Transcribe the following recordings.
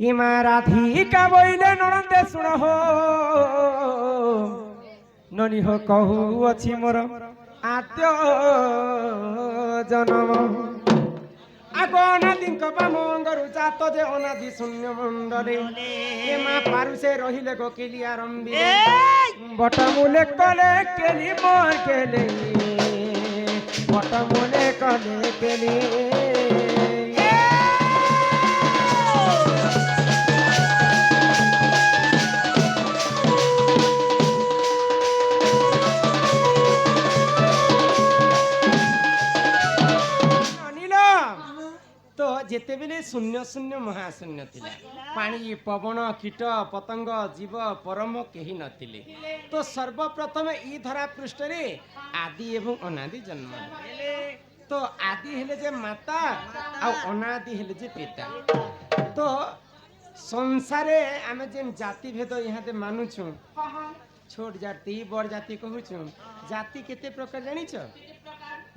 ইমা রাধিকা বইলে ননন্দে শুণ হো ননি হো কহু অছি মোর আদ্য জনম আগ অনাদিঙ্ক বামঙ্গরু জাত যে অনাদি শূন্য মণ্ডলে এ মা পারুষে রহিলে গো কেলি আরম্ভিলে বটমূলে কলে কেলি মোর কেলে বটমূলে কলে কেলি তো যেতেবেলে শূন্য শূন্য মহাশূন্য ଥିଲା পানি পবন কীট পতঙ্গ জীব পরম কেহি নଥିଲେ তো সর্বপ্রথমে ই ধরা পৃষ্ঠরে আদি এবং অনাদি জন্ম তো আদি হেলে যে মাতা আর অনাদি হেলে যে পিতা তো সংসারে আমি যে জাতি ভেদ ইহাতে মানুছু ছোট জাতি বড় জাতি কহুছু জাতি কেতে প্রকার জানিছ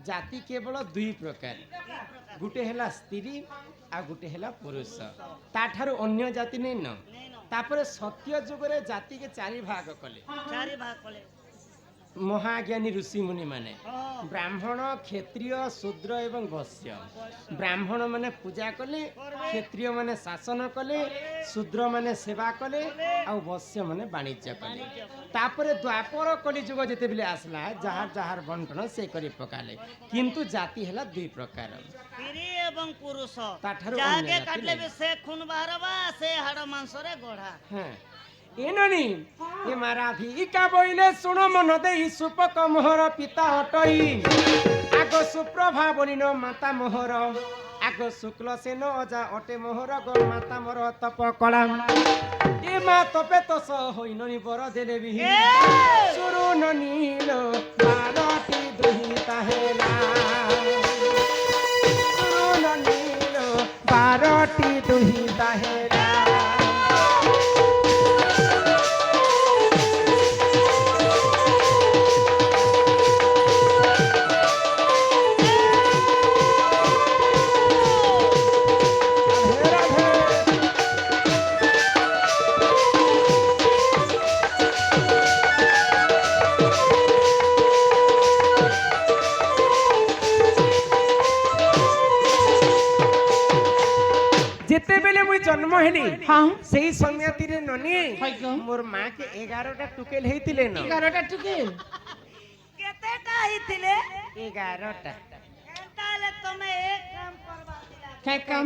জাতি কেবল দুই প্রকার গুটে হেলা স্ত্রী আর গুটে হেলা পুরুষ তাঠারু অন্য জাতি নেই ন তারপরে সত্য যুগরে জাতিকে চারি ভাগ কলে মহাজ্ঞানী ঋষি মুনি মানে ব্রাহ্মণ ক্ষত্রিয় শূদ্র এবং বৈশ্য ব্রাহ্মণ মানে পূজা কলে ক্ষত্রিয় মানে শাসন কলে শূদ্র মানে সেবা কলে আর বৈশ্য মানে বাণিজ্য কলে তারপরে দ্বাপর কলি যুগ যেতেবেলে আসলা যাহার যাহার বন্টন সে করে পকালে কিন্তু জাতি হেলা দুই প্রকার স্ত্রী এবং পুরুষ তাঠারু যাকে কাটলে সে খুন বাহারবা সে হাড় মাংসরে গড়া হ্যাঁ এননি এ মারাধিকা বইলে শুণ মন দেই সুপক মোহর পিতা অটই আগ সুপ্রভা বলিন মাতা মোহর আগ শুক্ল সেন অজা অটে মোহর গো মাতা মোর তপ কলা এ মা তপে তস হইননি বর দেলে বিহি সুরু নীল বারটি দুহিতা হেলা সুরু নীল বারটি দুহিতা হেলা যেতেবেলে মুই জন্ম হেলি সেই সময়টিরে ননি মোর মা কে 11টা টুকেল হেইতিলে ন 11টা টুকেল কেতেটা হইতিলে 11টা তাহলে তুমি এক কাম করবা দিলা কাই কাম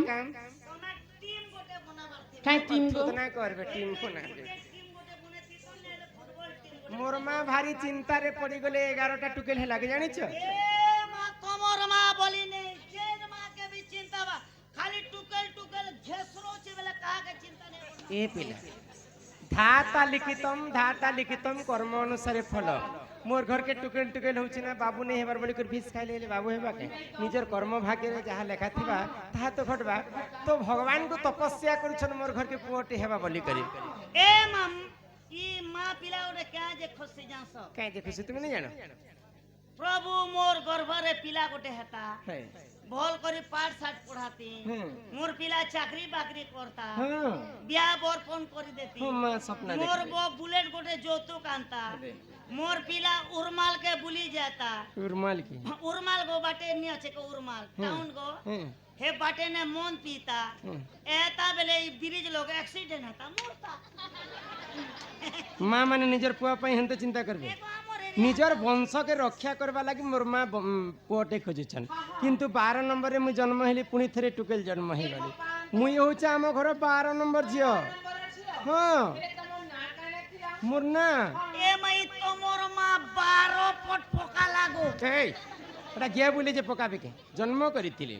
তোমার টিম গোটে বনাবার দিলা কাই টিম গো না করবে টিম কোনা টিম গোটে বনে দিতো নেলে ফুটবল টিম মোর মা ভারি চিন্তারে পড়ি গলে 11টা টুকেল হেলাকে জানিছ এ মা তোমার মা বলি নেই যে মা কে भी চিন্তা বা খালি টুকেল টুকেল ঘেসরো ছে বলে কাকে চিন্তা নেই এ পিলা ধাতা লিখিতম কর্ম অনুসারে ফল মোর ঘর কে টুকেল টুকেল হউছি না বাবু নেই হেবার বলি করে বিষ খাইলে হেলে বাবু হেবা কে নিজের কর্ম ভাগ্যে যাহা লেখা থিবা তাহা তো ঘটবা তো ভগবান को তপস্যা করছন মোর ঘর কে পুଅটি হেবা বলি করি এ মাম ই মা পিলা ওরে কে যে খুশি জানছ কাই যে খুশি তুমি নাই জানো প্রভু মোর গর্ভরে পিলা গোটে হেতা হ্যাঁ ভল করে পাঠ সাঠ পড়াতি হুম। মোর পিলা চাকরি বাকরি করতা হ্যাঁ বিয়া বরপণ করে দেতি মা স্বপ্ন মোর দেখি বো বুলেট গোটে যৌতুক আনতা মোর পিলা উরমাল के बुली जाता उर्माल की उरमाल गो बाटे निया छे को उरमाल टाउन गो हे बाटे ने मन पीता एता बेले ई ब्रिज लोग एक्सीडेंट होता मरता माँ माने निजर पुआ पाई हंते चिंता करबे निजर वंश के रक्षा करबा लागि मोर माँ पुअटे खोजिछन किंतु 12 नंबर रे मु जन्म हेली पुनी थरे टुकेल जन्म हे गली मुई होचा हम घर 12 नंबर जियो हां मोर ना ए मई तो मोर मां 12 पट पोका लागो ए एटा गिया बोले जे पकाबे के जन्म करितिले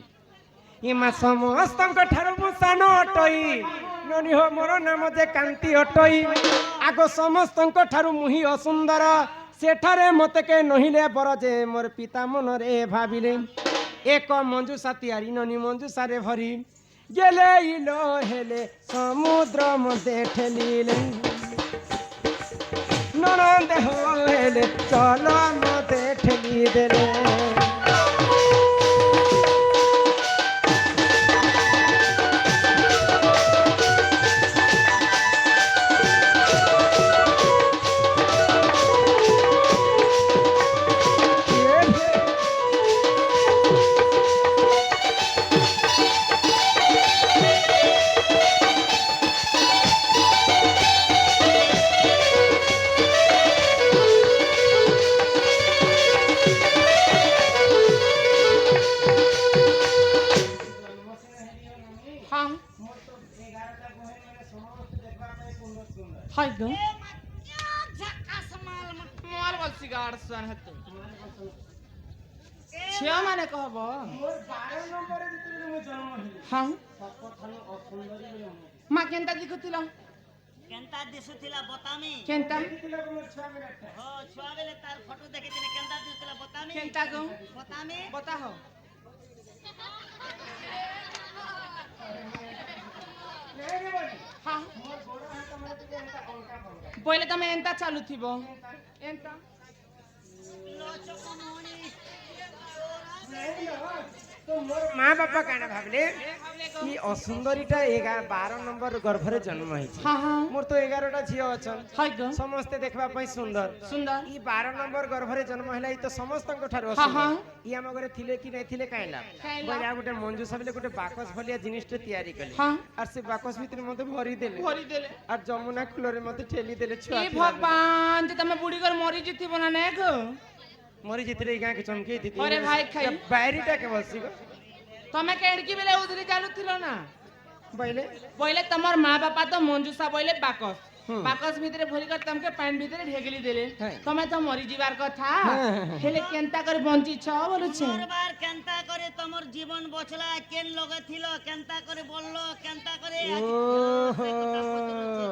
ए मा समस्तंक ठारो मु सानो अटई ननी हो मोर नाम जे कांति अटई आगो समस्तंक ठारो मुही असुंदर सेठारे मते के नहिले बर जे मोर पिता मन रे भाबिले एक मंजू सातियारी ननी मंजू सारे भरी गेले इलो हेले समुद्र मते ठेलिले ननंद होले चलो मते ठेली देले हाँ मोर तो 11टा बहन माने समस्त देखबा ପାଇଁ सुंदर सुंदर हाय गो ए मत्या झकास माल मोर बल सिगार सन है तू ए छिया माने कहब मोर 12 नंबर भितर मु जन्म हेली हाँ सपथानु असुंदरी बोले माँ केंता दिखुतिल केंता दिसुथिला बतामी केंता ଦେଖିଥିଲା ମୋर ଛୁଆ ବେଲାଟା हो छुआ बेले तार फोटो देखिथिले केंता दिसुथिला बतामी केंता गो बतामी बता हो नहीं रे बोली हाँ मोर गोड़ हाथ माने ଟିକେ ଏଟା ଅଙ୍କା ଫଙ୍କା पहले तमे एंता चालू थिबो एंता लोचक मोनी नहीं ना तो मोर माँ बापा काना भाबले कि असुंदरीटा 12 नंबर गर्भरे जन्म होइछि हाँ हाँ मोर तो 11टा झियो अछन हाय गो समस्ते देखबा पई सुंदर सुंदर ई 12 नंबर गर्भरे जन्म हैला ई तो समस्तन ठार हाँ, हाँ। असुंदर ई हम घरे थिले कि नै थिले काइला काइला। बजा गुटे मंजू सबले गुटे बाकस भलिया जिनिसटे तयारी कले हाँ। और से बाकस भीतर मते भरी देले भरी देले और जमुना कुलरे मते ठेली देले छुआ ए भगवान जे तमे बुढ़ी कर मरी जिथिबो ना ने गो मरी जितरे गां के चमके थी अरे भाई खाई। बायरीटा के बसी गो तमे केड़की बेले उधरी चालू थिलो ना पहले पहले तमर माँ बापा तो मंजूसा बोले बाकस हम्म। बाकस भीतर भरी कर तमके पानी भीतर ढेगली देले हाँ। तमे तो मरी जीवार कथा हाँ। हेले केंता कर बंची छ बोलु छे मोर बार केंता करे तमर जीवन बचला केन लगे थिलो केंता करे बोललो केंता करे ओहो।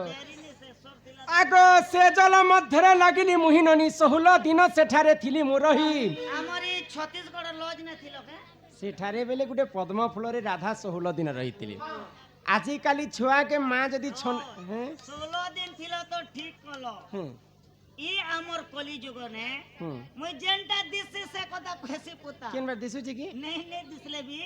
तैयारी ने से सब थिला आगो से जल मध्यरे लागिली मुहिननी 16 दिन सेठारे थिली मुरही हमर ई छत्तीसगढ़ लॉज ने थिलो के सेठारे बेले गुटे पद्म फुलरे राधा 16 दिन रहितिले आजि काली छुआ के मां जदी छन हैं 16 दिन थिलो तो ठीक कलो हैं ई हमर कली जुग ने हैं मुई जेंटा दिस से कदा फैसी पुता केन बार दिसु छी की नहीं नहीं दिसले भी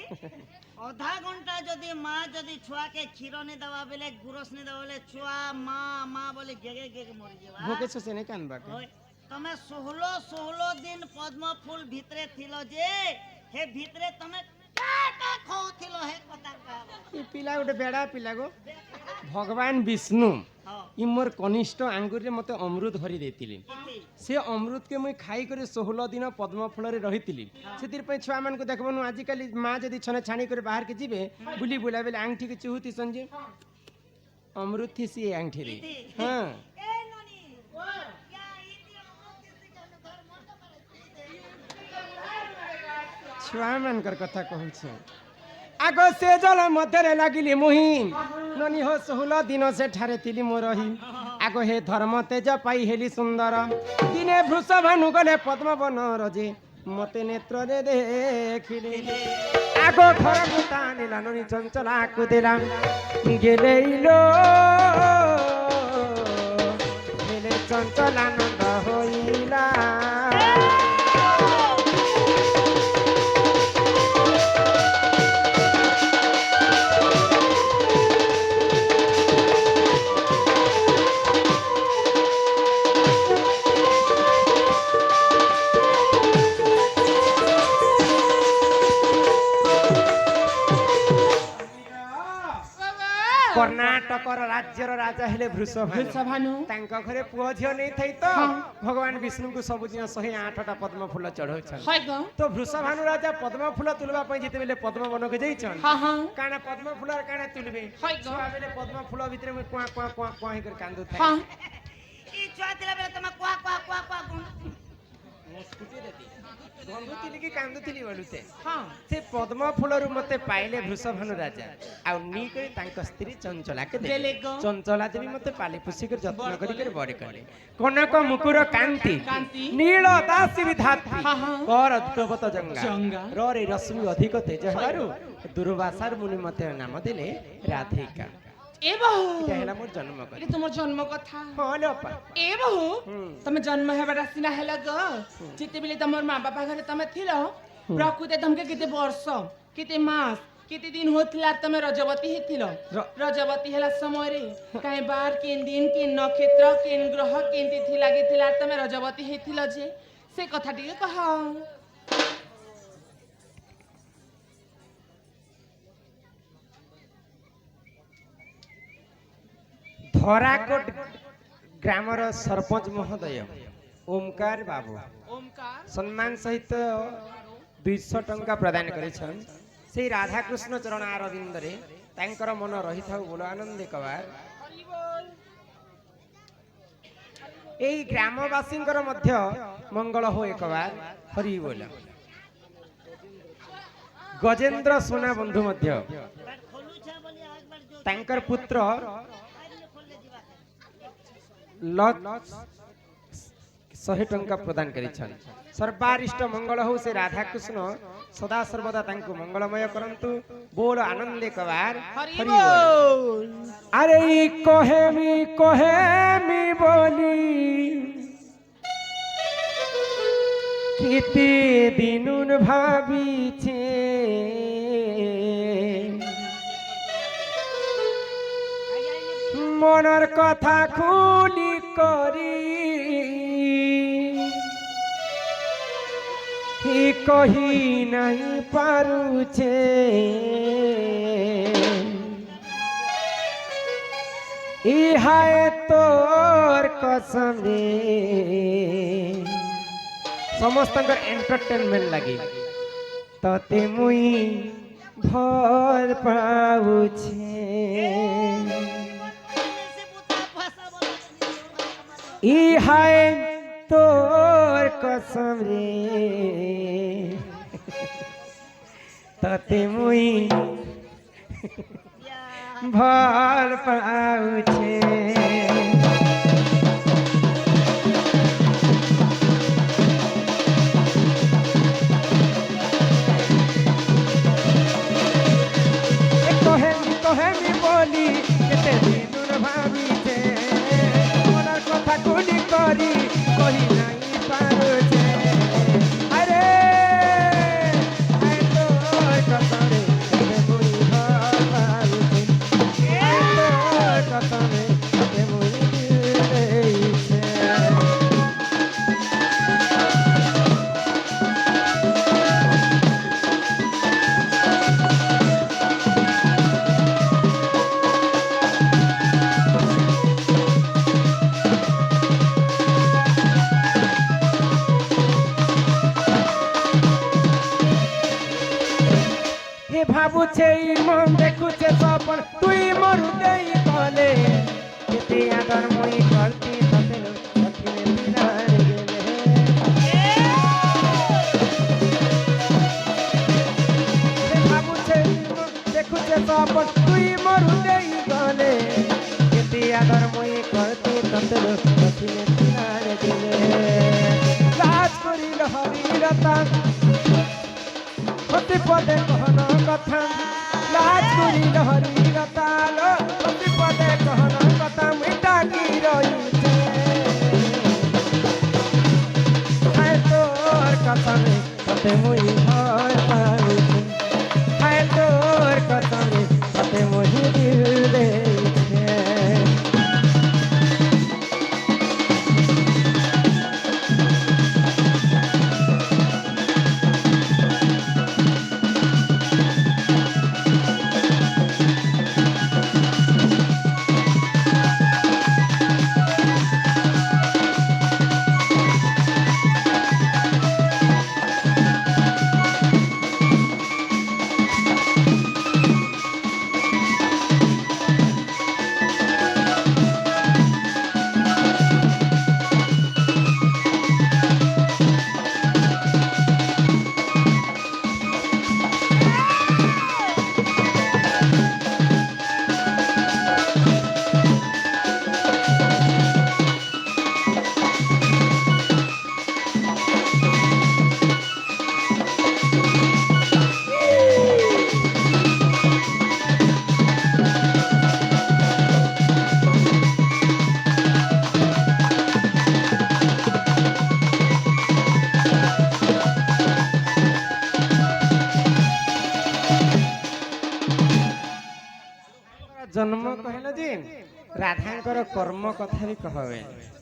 आधा घंटा जदी माँ जदी छुआ के क्षीर ने दवा बेले गुरस ने दवा बेले छुआ माँ माँ बोले गेगे गेगे मरी जेवा भोके से ने कान बाके ओए, तमे 16 दिन पद्म फूल भितरे थिलो जे हे भितरे तमे काटा खाओ थिलो हे कता का ई पिला गुटे बेडा पिला गो भगवान विष्णु हां ई मोर कनिष्ठ आंगुर रे मते अमृत भरी देतिले किति से अमृत के मुई खाई करे 16 दिन पद्म फल रे रहितिली सेतिर पे छुआ मान को देखबनु आजि काली मां जदी छने छाणी करे बाहर के जिबे बुली बुला बेले आंगठी के चुहुती संजे अमृत थी सी आंगठी रे हां ए ननी क्या इति अमृत किसी का घर मन करे छुआ मान कर कथा कहू छे आगो से जल मध्यरे लागिली मुही ननी हो 16 दिन से ठारे तिली मोरही आगो हे धर्म तेज पाई हेली सुंदर दिने वृषभानु गले पद्म वन रजे मते नेत्र रे देखिले आगो घर मुता निला ननी चंचला को दिला गेलेइलो गेले चंचलानंद होइला कर्णाटकर राज्यर राजा हेले वृषभानु सभानु तांक घरे पुओ झियो नै थई तो भगवान विष्णु को सब दिन 108टा पद्म फूल चढ़ौछन हाय गो तो वृषभानु राजा पद्म फूल तुलबा पई जेते बेले पद्म वन के जइछन हाँ हाँ काना पद्म फूल काना तुलबे हाय गो छुआ बेले पद्म फूल भितरे में कुआ कुआ कुआ कुआ हे कर कांदु थाई हाँ ई छुआ थिला बेले तमे क्वा क्वा क्वा क्वा स्कूटी देती गंदु तिली की कांदु तिली बोलुते हाँ से पद्म फूलरु मते पाइले वृषभानु राजा आ नी करे तांक स्त्री चंचला के देले गो। चंचला देवी मते पाली पुसी कर जत्न करी कर बड़े कले कनक मुकुर कांति कांति नील दासी विधात्री हाँ, हाँ। कर द्रवत जंगा जंगा। रे रश्मि अधिक तेज हबारु दुर्वासार मुनि मते नाम देले राधिका ए बहु এটা হেলা মোর জন্ম এ করে তোমার জন্ম কথা হলো পা ए बहु হুম। তুমি জন্ম হেবার আসিনা হেলা গো যেতেবেলে তোমার মা বাবা ঘরে তুমি থিল প্রকৃতে তোমাকে কেতে বর্ষ কেতে মাস কেতে দিন হইଥିଲା তুমি রজবতী হেতিল রজবতী হেলা সময় কাই বার কেন দিন কেন নক্ষত্র কেন গ্রহ কেন তিথি লাগিଥିଲା তুমি রজবতী হেতিল যে সে কথা টিকে কহ ধরাকোট গ্রামর সরপঞ্চ মহোদয় ওমকার বাবু ओमकार সম্মান সহিত 200 টঙ্কা প্রদান করেছেন সেই রাধাকৃষ্ণ চরণ অরবিন্দরে ତାଙ୍କର ମନ ରହିଥାଉ ବୋଲ ଆନନ୍ଦେ କବାର এই ଗ୍ରାମବାସୀଙ୍କର ମଧ୍ୟ ମଙ୍ଗଳ ହୋ ଏକବାର ହରି ବୋଲ ଗଜେନ୍ଦ୍ର ସୁନା ବନ୍ଧୁ ମଧ୍ୟ बट खोलू छा बोली एक बार जो ତାଙ୍କର ପୁତ୍ର आज ने खोल ले जीवा ଲକ୍ଷ 100 ଟଙ୍କା ପ୍ରଦାନ କରିଛନ୍ତି ସର୍ବାରିଷ୍ଟ ମଙ୍ଗଳ ହଉ ସେ ରାଧାକୃଷ୍ଣ ସଦା ସର୍ବଦା ତାଙ୍କୁ ମଙ୍ଗଳମୟ କରନ୍ତୁ ବୋଲ ଆନନ୍ଦେ କବାର हरि ହରି ବୋଲ बोल আরে কহেমি বলি কেতে দিনুন ভাবিছে মনের কথা খুলি করি কহি নাই পারুছে ইহায় তোর কসম রে সমস্তଙ୍କର এন্টারটেনমেন্ট লাগি ততে মুই ভর পাউছে से पुता भाषा बोला ইহায় তোর কসম রে ততে মুই या ভর পাউছে কহেমি বলি কেতে দিনুর ভাবিছে মনের কথা কুলি করি কহি নাই পারুছে আরে আই তোর কসমে তবে মুই ভর পাউছে আই তোর কসমে তবে মুই দিল দেইছে হে ভাবুছে মন দেখুছে সপন তুই মরু দেই কলে কেতে আদর মই করতি ততে সখিনে বিনার গেলে হে ভাবুছে মন দেখুছে সপন তুই মরু দেই কলে কেতে আদর মই করতি ততে সখিনে বিনার গেলে রাজ করিল হরিরতা অতি পদে কহন কথা লাজ করিল হরিরতাল অতি পদে কহন কথা মিটা কি রইছে হায় তোর কথানে ততে মুই ভয় পাইছে হায় তোর কথানে ততে মুই দিল দেইছে ଜନ୍ମ କହିଲ ଯେ ରାଧାଙ୍କର କର୍ମ କଥା ବି କହବେ